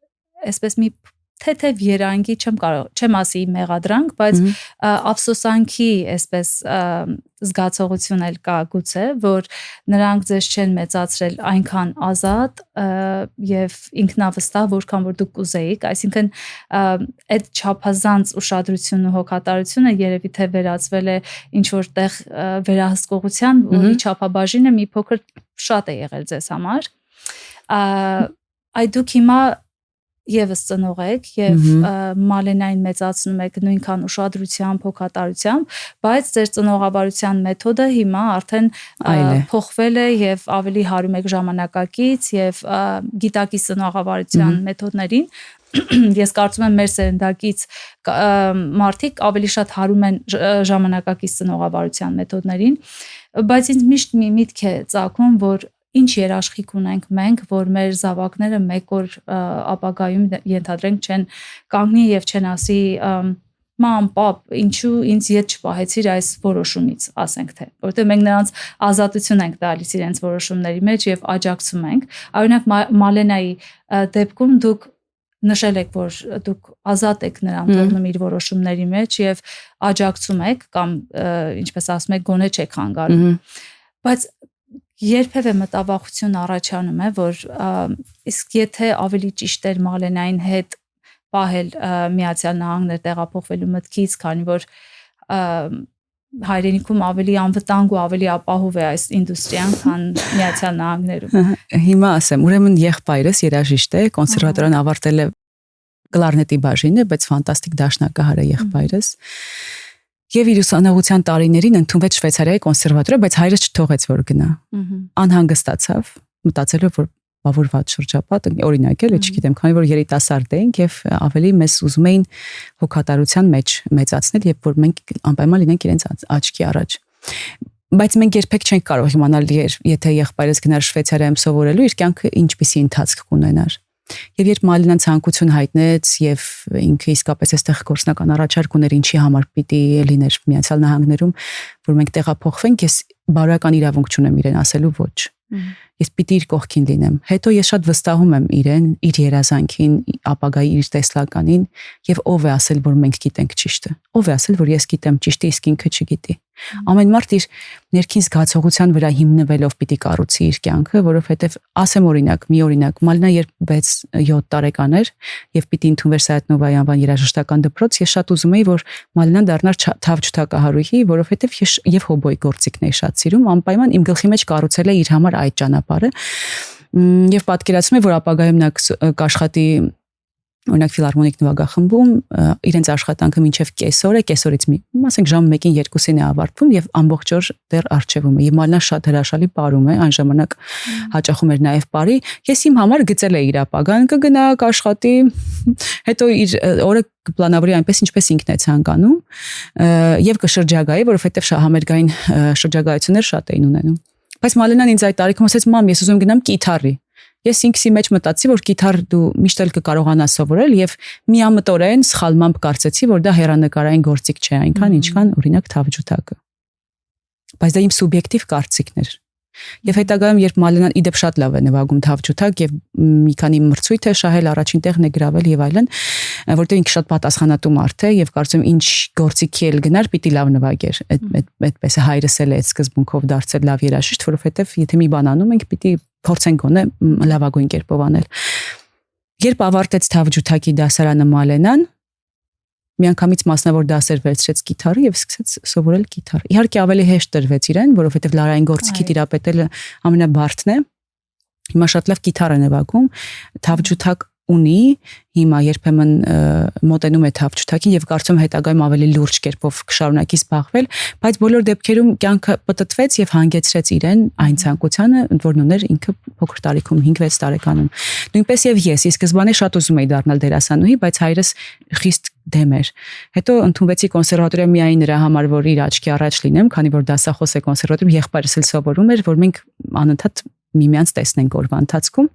այսպես մի թեթև երանգի չեմ ասի մեղադրանք, բայց ափսոսանքի այսպես զգացողություն էլ կա գուցե, որ նրանք ձեզ չեն մեծացրել այնքան ազատ եւ ինքնավստահ, որքան որ դուք կուզեիք, այսինքն այդ չափազանց ուշադրությունն ու հոգատարությունը երևի թե վերածվել է ինչ որտեղ վերահսկողության, որի չափաբաժինը մի փոքր շատ է եղել ձեզ համար։ Այդ դուք հիմա Եվս ծնող եք եւ Մալենային մեծացնում եք նույնքան ուշադրությամբ, հոգատարությամբ, բայց ձեր ծնողավարության մեթոդը հիմա արդեն փոխվել է եւ ավելի հարում եք ժամանակակից եւ գիտակի ծնողավարության մեթոդներին։ Ես կարծում եմ մեր սերնդակից մարդիկ ավելի շատ հարում են ժամանակակից ծնողավարության մեթոդներին, բայց ինձ միշտ մի միտք է ծագում, որ ինչ երաշխիք ունենք մենք, որ մեր զավակները մեկ օր ապագայում ենթադրենք չեն կանգնի եւ չեն ասի մամ, պապ, ինչու ինձ ետ չպահեցիր այս որոշումից, ասենք թե, որովհետեւ մենք նրանց ազատություն ենք տալիս իրենց որոշումների մեջ եւ աջակցում ենք։ Օրինակ Մալենայի դեպքում դուք նշել եք, որ դուք ազատ եք նրան թողնում իր որոշումների մեջ եւ աջակցում եք կամ ինչպես ասում եք, գոնե չեք խանգարում։ Բայց երբևէ մտավախություն առաջանում է, որ իսկ եթե ավելի ճիշտ էր Մալենային հետ պահել Միացյալ Նահանգներ տեղափոխվելու մտքից, քանի որ հայրենիքում ավելի անվտանգ ու ավելի ապահով է այս ինդուստրիան, քան Միացյալ Նահանգներում։ Հիմա ասեմ, ուրեմն եղբայրս երաժիշտ է, կոնսերվատորիան ավարտել է կլարնետի բաժինը, բայց ֆանտաստիկ դաշնակահար է եղբայրս։ Եվ իր ուսանողության տարիներին ընդունվեց Շվեյցարիայի կոնսերվատորիա, բայց հայրս չթողեց որ գնա։ Անհանգստացավ, մտածելով որ բավուր վատ շրջապատ, օրինակ էլ, չգիտեմ, քանի որ երիտասարդ էինք եւ ավելի մեզ ուզում էին հոգատարության մեջ մեծացնել, երբ որ մենք անպայման լինենք իրենց աչքի առաջ։ Բայց մենք երբեք չենք կարող իմանալ, եթե եղբայրս գնար Շվեյցարիայում սովորելու, իր կյանքը ինչպիսի ընթացք կունենար։ Եվ երբ Մալենան ցանկություն հայտնեց եւ ինքը իսկապես այստեղ գործնական առաջարկ ուներ ինչի համար պիտի լիներ Միացյալ Նահանգներում, որ մենք տեղափոխվենք, ես բարոյական իրավունք չունեմ իրեն ասելու ոչ։ Ես պիտի իր կողքին լինեմ։ Հետո ես շատ վստահում եմ իրեն, իր երազանքին, ապագայի իր տեսլականին եւ ով է ասել, որ մենք գիտենք ճիշտը։ Ով է ասել, որ ես գիտեմ ճիշտը, իսկ ինքը չգիտի։ Ամեն մարդ իր ներքին զգացողության վրա հիմնվելով պիտի կառուցի իր կյանքը, որովհետև ասեմ օրինակ, մի օրինակ, Մալենա երբ 6-7 տարեկան էր եւ պիտի ընդունվեր Սայաթ-Նովայի անվան երաժշտական դպրոց, ես շատ ուզում էի, որ Մալենան դառնար թավջութակահարուհի, որովհետև ես եւ հոբոյի գործիքն էի շատ սիրում, անպայման իմ գլխի մեջ կառուցել է իր համար այդ ճանապարհը։ Եվ պատկերացնում եմ, որ ապագայում նա կաշխատի օրինակ ֆիլհարմոնիկ նվագախմբում, իրենց աշխատանքը մինչև կեսօր է, կեսօրից ասենք ժամը 1-ին 2-ին է ավարտվում եւ ամբողջ օր դեռ արժևում է։ Եվ Մալենան շատ հրաշալի պարում է, այն ժամանակ հաճախում էր նաեւ պարի։ Ես իմ համար գծել էի իր ապագան, կգնա, կաշխատի, հետո իր օրը կպլանավորի այնպես ինչպես ինքն է ցանկանում եւ կշրջագայի, որովհետեւ համերգային շրջագայություններ շատ էին ունենում։ Բայց Մալենան ինձ այդ տարիքում ասեց՝ «Մամ, ես ուզում եմ գնամ կիթառի»։ Ես ինքսի մեջ մտածի, որ կիթառ դու միշտ էլ կկարողանաս սովորել եւ միամտորեն սխալմամբ կարծեցի, որ դա հերանեկարային գործիք չէ, այնքան ինչքան օրինակ թավջութակը։ Բայց դա իմ սուբյեկտիվ կարծիքն էր։ Եվ հետագայում երբ Մալենան իդեպ շատ լավ է նվագում թավջութակ եւ մի քանի մրցույթ է շահել, առաջին տեղն է գրավել եւ այլն, որտեղ ինքը շատ պատասխանատու մարդ է եւ կարծում եմ ինչ գործիքի էլ գնար, պիտի լավ նվագեր։ Այդպես է հայրս էլ է այդ սկզբունքով դարձել լավ երաժիշտ, որովհետեւ եթե մի բան անում ենք, պիտի փորձենք գոնե լավագույն կերպով անել։ Երբ ավարտեց թավջութակի դասարանը Մալենան, միանգամից մասնավոր դասեր վերցրեց գիտարը եւ սկսեց սովորել գիտար։ Իհարկե ավելի հեշտ տրվեց իրեն, որովհետեւ լարային գործիքի տիրապետելը ամենաբարդն է, Հիմա շատ լավ գիտար է նվագում, թավջութակ ունի, հիմա երբեմն մոտենում է թավջութակին եւ կարծում հետագայում ավելի լուրջ կերպով կշարունակի զբաղվել, բայց բոլոր դեպքերում կյանքը պտտվեց եւ հանգեցրեց իրեն այն ցանկությանը, որն ուներ ինքը փոքր տարիքում 5-6 տարեկանում։ Նույնպես եւ ես սկզբանե շատ ուզում էի դառնալ դերասանուհի, բայց հայրս խիստ դեմ էր։ Հետո ընդունվեցի կոնսերվատորիա միայն նրա համար, որ իր աչքի առաջ լինեմ, քանի որ դասախոս է կոնսերվատորիայում, եղբայրս էլ սովորում էր, որ մենք անընդհատ միմյանց տեսնենք օրվա ընթացքում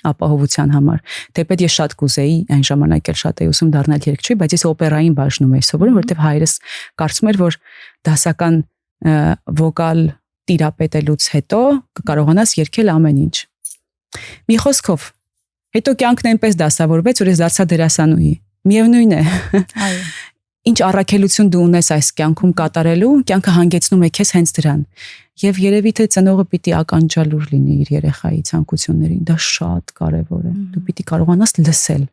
ապահովության համար։ Թեպետ ես շատ կուզեի, այն ժամանակ էլ շատ էի ուզում դառնալ երգչուհի, բայց ես օպերային բաժնում էի սովորում, որովհետև հայրս կարծում էր, որ դասական վոկալ տիրապետելուց հետո կկարողանաս երգել ամեն ինչ։ Մի խոսքով, հետո կյանքն այնպես դասավորվեց, որ ես դարձա դերասանուհի։ Միևնույն է։ Այո։ Ինչ առաքելություն դու ունես այս կյանքում կատարելու, կյանքը հանգեցնում է քեզ հենց դրան։ Եվ երևի թե ծնողը պիտի ականջալուր լինի իր երեխայի ցանկություններին, դա շատ կարևոր է։ Դու պիտի կարողանաս լսել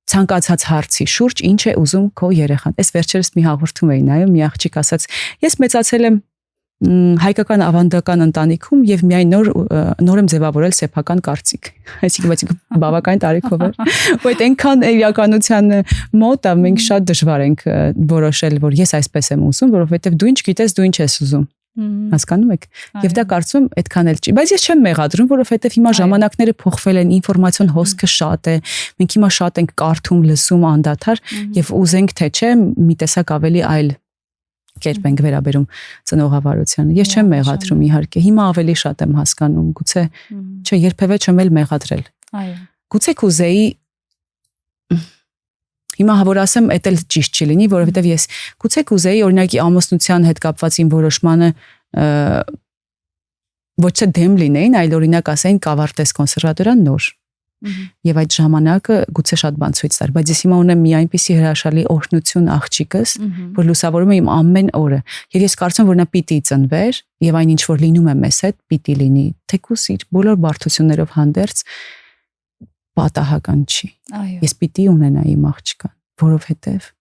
ցանկացած հարցի շուրջ ինչ է ուզում քո երեխան։ Այս վերջերս մի հաղորդում էի նայում, մի աղջիկ ասաց. «Ես մեծացել եմ հայկական ավանդական ընտանիքում եւ միայն նոր եմ ձևավորել սեփական կարծիք»։ Այսինքն բավական տարիքով էր։ Ու այդ այնքան իրականության մոտ է, մենք շատ դժվար ենք որոշել, որ ես այսպես եմ ուզում, որովհետեւ դու ինչ գիտես, դու ինչ ես ուզում։ Հասկանում եք։ Եվ դա կարծում եմ այդքան էլ չի, բայց ես չեմ մեղադրում, որովհետև հիմա ժամանակները փոխվել են, ինֆորմացիոն հոսքը շատ է, մենք հիմա շատ ենք կարդում, լսում անդադար եւ ուզենք թե չէ, մի տեսակ ավելի այլ կերպ ենք վերաբերում ծնողավարությանը։ Ես չեմ մեղադրում իհարկե, հիմա ավելի շատ եմ հասկանում, գուցե չէ, երբևէ չեմ էլ մեղադրել։ Այո։ Գուցե կուզեի Հիմա որ ասեմ, դա էլ ճիշտ չի լինի, որովհետև ես գուցե կուզեի օրինակի ամուսնության հետ կապված իմ որոշմանը ոչ թե դեմ լինեին, այլ օրինակ ասեին կավարտես կոնսերվատորիան նոր։ Եվ այդ ժամանակը գուցե շատ բան ցույց տար, բայց ես հիմա ունեմ մի այնպիսի հրաշալի օրհնություն աղջիկս, որ լուսավորում է իմ ամեն օրը։ Եվ ես կարծում եմ, որ նա պիտի ծնվեր, եւ այն ինչ որ լինում է մեզ հետ, պիտի լինի, թեկուս իր բոլոր բարդություններով հանդերձ պատահական չի։ Ես պիտի ունենայի իմ աղջկան, որովհետև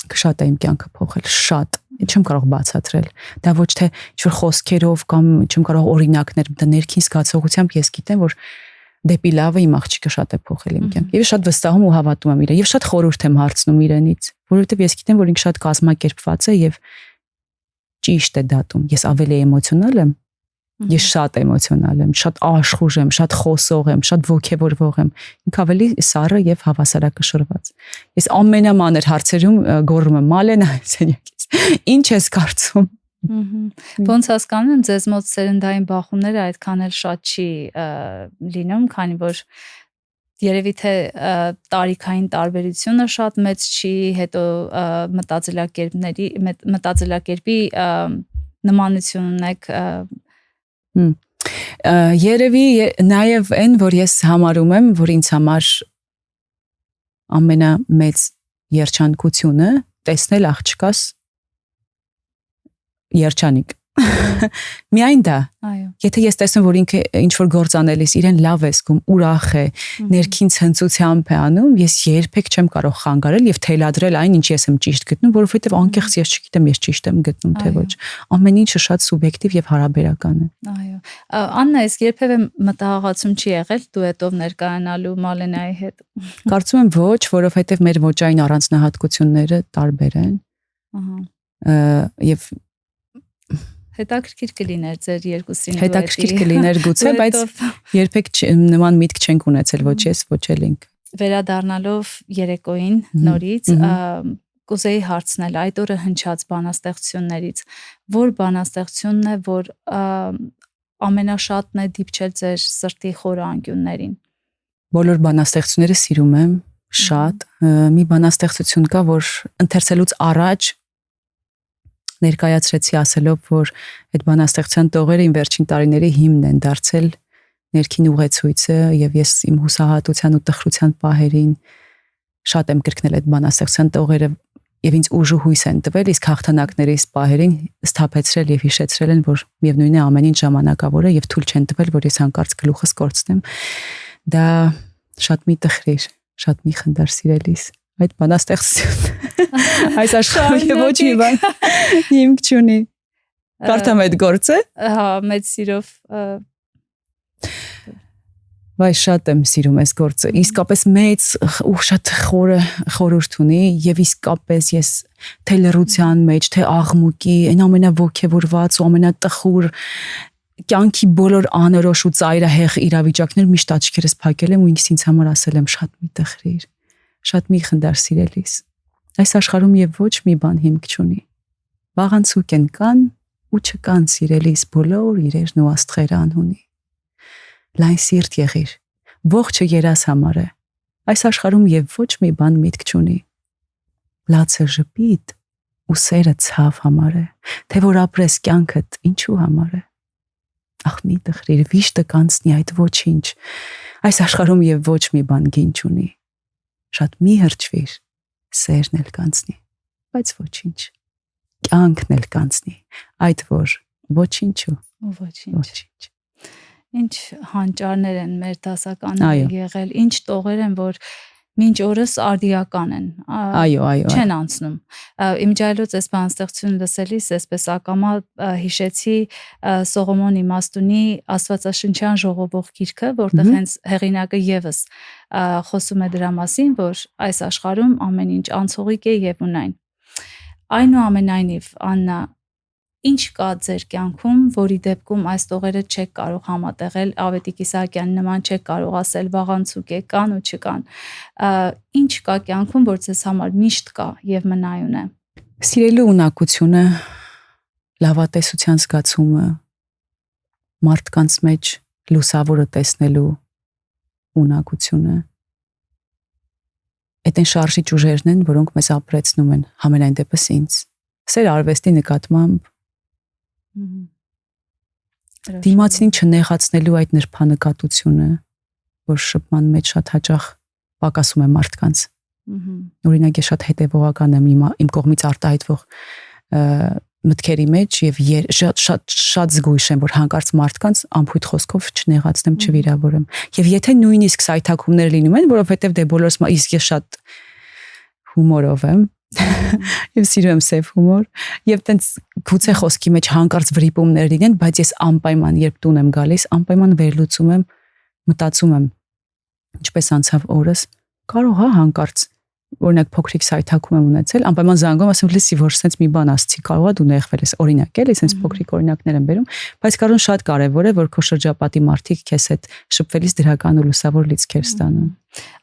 շատ է իմ կյանքը փոխել, շատ։ Չեմ կարող բացատրել։ Դա ոչ թե ինչ-որ խոսքերով կամ չեմ կարող օրինակներ, դա ներքին զգացողությամբ ես գիտեմ, որ դեպի լավը իմ աղջիկը շատ է փոխել իմ կյանքը։ Եվ շատ վստահում ու հավատում եմ իրեն, եւ շատ խորհուրդ եմ հարցնում իրենից, որովհետև ես գիտեմ, որ ինքը շատ կազմակերպված է եւ ճիշտ է դատում։ Ես ավելի էմոցիոնալ եմ։ Ես շատ էմոցիոնալ եմ, շատ աշխուժ եմ, շատ խոսող եմ, շատ ոգևորվող եմ։ Ինքը ավելի սառը եւ հավասարակշռված։ Ես ամենամանր հարցերում գոռում եմ՝ Մալենա, սենյակից։ Ինչ ես կարծում։ Ոնց հասկանում եմ, ձեզ մոտ սերնդային բախումները այդքան էլ շատ չի լինում, քանի որ երևի թե տարիքային տարբերությունը շատ մեծ չի, հետո մտածելակերպի նմանություն ունեք։ Երևի նաև այն, որ ես համարում եմ, որ ինձ համար ամենամեծ երջանկությունը տեսնել աղջկաս երջանիկ։ Միայն դա։ Այո։ Եթե ես տեսնում, որ ինքը ինչ որ գործ անելիս իրեն լավ է զգում, ուրախ է, ներքին ցնծությամբ է անում, ես երբեք չեմ կարող խանգարել եւ թելադրել այն, ինչ ես եմ ճիշտ գտնում, որովհետեւ անկեղծ ես չգիտեմ, ես ճիշտ եմ գտնում թե ոչ։ Ամեն ինչը շատ սուբյեկտիվ եւ հարաբերական է։ Այո։ Աննա, իսկ երբևէ մտահղացում չի եղել դու հետով ներկայանալու Մալենայի հետ։ Կարծում եմ ոչ, որովհետեւ մեր ոճային առանձնահատկությունները տարբեր են։ Եվ հետաքրքիր կլիներ ձեր երկուսին հետաքրքիր կլիներ գուցե, բայց երբեք նման միտք չենք ունեցել ոչ ես, ոչ էլ ինք։ Վերադառնալով երեկոյին նորից, կուզեի հարցնել այդ օրը հնչած բանաստեղծություններից, որ բանաստեղծությունն է, որ ամենաշատն է դիպչել ձեր սրտի խորը անկյուններին։ Բոլոր բանաստեղծությունները սիրում եմ շատ։ Մի բանաստեղծություն կա, որ ընթերցելուց առաջ ներկայացրեցի ասելով, որ այդ բանաստեղծության տողերը իմ վերջին տարիների հիմնն են դարձել ներքին ուղեցույցը եւ ես իմ հուսահատության ու տխրության պահերին շատ եմ կրկնել այդ բանաստեղծության տողերը եւ ինձ ուժ ու հույս են տվել, իսկ հաղթանակներիս պահերին սթափեցրել եւ հիշեցրել են, որ միևնույնն է ամեն ինչ ժամանակավոր է եւ թույլ չեն տվել, որ ես հանկարծ գլուխս կորցնեմ։ Դա շատ մի տխրիր, շատ մի խնդար սիրելիս։ Այդ բանաստեղծություն այս աշխարհի ոչ մի բան հիմք չունի։ Կարդամ այդ գործը։ Հա, մեծ սիրով Վայ շատ եմ սիրում այս գործը։ Իսկապես մեծ ու շատ խորհուրդ ունի եւ իսկապես ես թե լռության մեջ, թե աղմուկի, այն ամենաոգևորված ու ամենատխուր կյանքի բոլոր անորոշ ու ծայրահեղ իրավիճակներ միշտ աչքերս փակել եմ ու ինքս ինձ համար ասել եմ շատ մի տխրիր, շատ մի խնդար սիրելիս։ Այս աշխարհում եւ ոչ մի բան հիմք չունի։ Վաղանցուկ են կան ու չկան սիրելիս բոլոր իրերն ու աստղերը անհունի։ Լայն սիրտ եղիր, ողջը երաս համար է, այս աշխարհում եւ ոչ մի բան միտք չունի։ Լացը ժպիտ ու սերը ցավ համար է, թե որ ապրես կյանքդ ինչու համար է։ Ախ մի տխրիր, վիշտը կանցնի այդ ոչինչ, այս աշխարհում եւ ոչ մի բան գին չունի։ Շատ մի հրճվիր, սերն էլ կանցնի, բայց ոչինչ։ Կյանքն էլ կանցնի, այդ որ ոչինչու, ոչինչ։ Ինչ հանճարներ են մեր դասականները եղել, ինչ տողեր են, որ մինչ օրս արդիական են։ Այո։ Չեն անցնում։ Իմջայլոց այս բանաստեղծությունը լսելիս այսպես ակամա հիշեցի Սողոմոն Իմաստունի Աստվածաշնչյան ժողովող գիրքը, որտեղ հենց հեղինակը եւս խոսում է դրա մասին, որ այս աշխարհում ամեն ինչ անցողիկ է եւ ունայն։ Այնուամենայնիվ, Աննա, ինչ կա ձեր կյանքում, որի դեպքում այս տողերը չեք կարող համատեղել, Ավետիք Իսահակյանի նման չեք կարող ասել վաղանցուկ է, կան ու չկան։ Ինչ կա կյանքում, որ ձեզ համար միշտ կա եւ մնայուն է։ Սիրելու ունակությունը, լավատեսության զգացումը, մարդկանց մեջ լուսավորը տեսնելու ունակությունը։ Այդ են շարժիչ ուժերն են, որոնք մեզ ապրեցնում են, համենայն դեպս ինձ։ Սեր արվեստի նկատմամբ դիմացին չնեղացնելու այդ նրբանկատությունը, որ շփման մեջ շատ հաճախ պակասում է մարդկանց։ Օրինակ ես շատ հետևողական եմ իմ կողմից արտահայտվող մտքերի մեջ եւ շատ զգույշ եմ, որ հանկարծ մարդկանց անփույթ խոսքով չնեղացնեմ, չվիրավորեմ։ Եվ եթե նույնիսկ սայթաքումներ լինում են, որովհետեւ դե բոլորս իսկ ես շատ հումորով եմ, եւ սիրում եմ սև հումոր, եւ տենց գուցե խոսքի մեջ հանկարծ վրիպումներ լինեն, բայց ես անպայման երբ տուն եմ գալիս, անպայման վերլուծում եմ, մտածում եմ, ինչպես անցավ օրս, կարող է հանկարծ օրինակ փոքրիկ սայթակում եմ ունեցել, անպայման զանգում ասեմ, լսի, որ sense մի բան ասցի, կարող է դու նեղվել ես, օրինակ էլի, sense փոքրիկ օրինակներ եմ բերում, բայց կարող շատ կարևոր է, որ քո շրջապատի մարդիկ քեզ հետ շփվելիս դրական ու լուսավոր լիցքեր ստանան։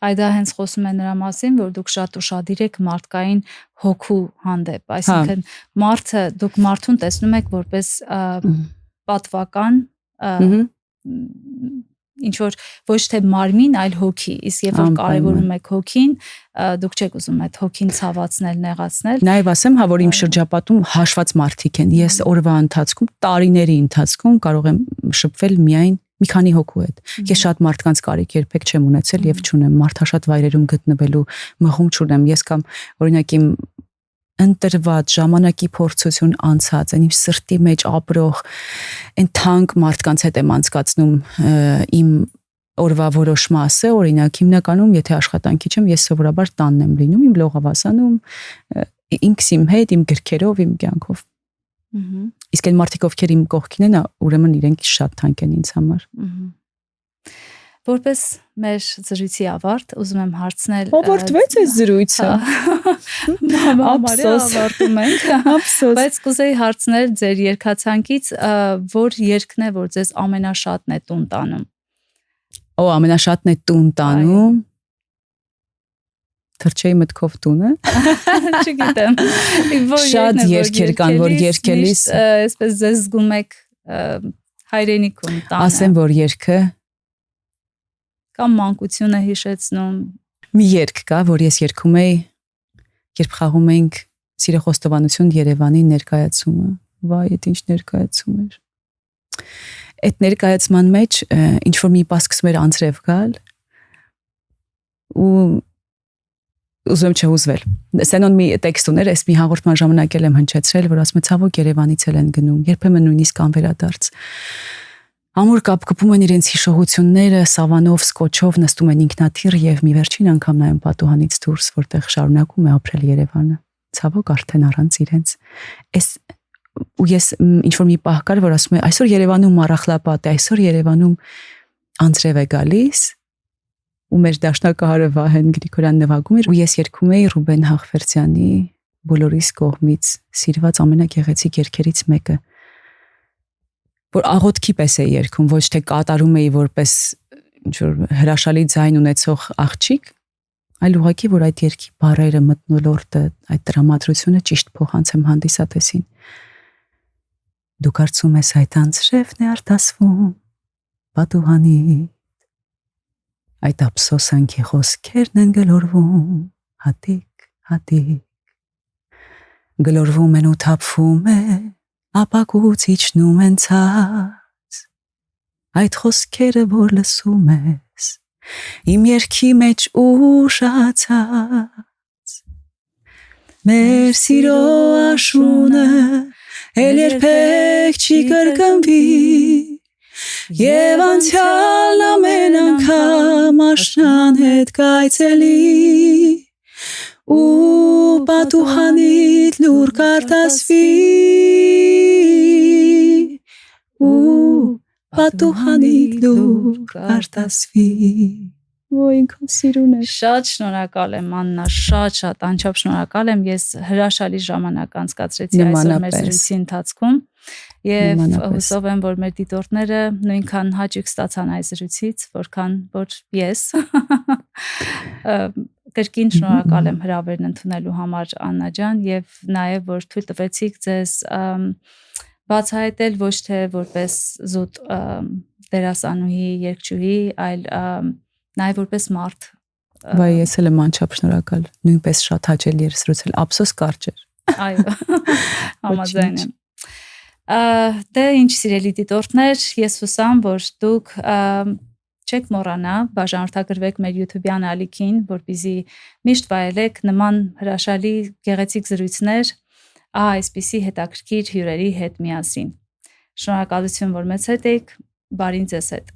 Այ դա հենց խոսում է նրա մասին, որ դուք շատ ուշադիր եք մարդկային հոգու հանդեպ, այսինքն մարդը դուք մարդուն տեսնում եք որպես պատվական ինչ որ ոչ թե մարմին, այլ հոգի, իսկ երբ որ կարևորում եք հոգին, դուք չեք ուզում այդ հոգին ցավացնել, նեղացնել։ Նաև ասեմ, հա որ իմ շրջապատում հաշված մարդիկ են, ես օրվա ընթացքում, տարիների ընթացքում կարող եմ շփվել միայն մի քանի հոգու հետ։ Ես շատ մարդկանց կարիք երբեք չեմ ունեցել եւ չունեմ մարդաշատ վայրերում գտնվելու մղում չունեմ։ Ես կամ օրինակ իմ ընտրված ժամանակի փորձություն անցած, այն իմ սրտի մեջ ապրող այն թանկ մարդկանց հետ եմ անցկացնում իմ օրվա որոշ մասը, օրինակ հիմնականում եթե աշխատանքի չեմ, ես սովորաբար տանն եմ լինում, իմ լողավազանում, ինքս իմ հետ, իմ գրքերով, իմ կյանքով։ Իսկ այն մարդիկ ովքեր իմ կողքին են, ուրեմն իրենք շատ թանկ են ինձ համար։ Որպես մեր զրույցի ավարտ, ուզում եմ հարցնել Ավարտվեց այս զրույցը։ Համարյա ավարտում ենք։ Բայց կուզեի հարցնել ձեր երգացանկից, որ երգն է, որ ձեզ ամենաշատն է տուն տանում։ Ամենաշատն է տուն տանում։ Թրջեի մտքով տունը։ Չգիտեմ։ Շատ երգեր կան, որ երգելիս այսպես ձեզ զգում եք հայրենիքում տանը։ Ասեմ, որ երգը կամ մանկությունը հիշեցնում։ Մի երգ կա, որ ես երգում էի, երբ խաղում էինք Սիրո խոստովանություն Երևանի ներկայացումը։ Վայ, այդ ինչ ներկայացում էր։ Այդ ներկայացման մեջ ինչ որ մի բան սկսում էր անձրև գալ ու ուզում չհուզվել։ Սենոն մի տեքստ ուներ, այս մի հաղորդման ժամանակ եմ հնչեցրել, որ ասում է ցավոք Երևանից են գնում, երբեմն նույնիսկ անվերադարձ։ Ամուր կապկպում են իրենց հիշողությունները, սավանով, սկոչով նստում են ինքնաթիռ եւ մի վերջին անգամ նայում պատուհանից դուրս, որտեղ շարունակում է ապրել Երևանը։ Ցավոք արդեն առանց իրենց։ Ու ես ինչ որ մի պահ կար, որ ասում է այսօր Երևանում մառախլապատ է, այսօր Երևանում անձրև է գալիս ու մեր դաշնակահարը Վահեն Գրիգորյան նվագում էր ու ես երգում էի Ռուբեն Հաղվերդյանի բոլորիս կողմից սիրված ամենագեղեցիկ երգերից մեկը, որ աղոթքի պես էի երգում, ոչ թե կատարում էի որպես ինչ-որ հրաշալի ձայն ունեցող աղջիկ, այլ ուղղակի որ այդ երգի բառերը, մթնոլորտը, այդ տրամադրությունը ճիշտ փոխանցեմ հանդիսատեսին։ Դու կարծում ես այդ անձրևն է արտասվում պատուհանից, այդ ափսոսանքի խոսքերն են գլորվում հատիկ, գլորվում են ու թափվում է, ապակուց իջնում են ցած, այդ խոսքերը որ լսում ես, իմ երգի մեջ ուշացած, մեր սիրո աշունը էլ երբեք չի կրկնվի, և անցյալ ամեն անգամ աշնան հետ կայցելի, ու պատուհանիդ լուր կարտասվի, պատուհանիդ լուր կարտասվի, ինքն սիրուն է։ Շատ շնորհակալ եմ Աննա, շատ անչափ շնորհակալ եմ, ես հրաշալի ժամանակ անցկացրեցի այսօր մեր զրույցի ընթացքում եւ հուսով եմ, որ մեր դիտորդները նույնքան հաճույք ստացան այս զրույցից, որքան որ ես։ Կրկին շնորհակալ եմ հրավերն ընդունելու համար Աննա ջան եւ նաեւ որ թույլ տվեցիք ձեզ բացահայտել ոչ թե որպես զուտ դերասանուհի, երգչուհի, այլ նաև որպես մարդ։ Վայ, ես էլ եմ անչափ շնորհակալ, նույնպես շատ հաճելի էր զրուցել, ափսոս կարճ էր։ Այո, համաձայն եմ։ Դե ինչ սիրելի դիտորդներ, ես հուսամ, որ դուք չեք մոռանա բաժանորդագրվեք մեր YouTube-յան ալիքին, որպեսզի միշտ վայելեք նման հրաշալի գեղեցիկ զրույցներ այսպիսի հետաքրքիր հյուրերի հետ միասին։ Շնորհակալություն, որ մեզ հետ եք, բարին ձեզ հետ։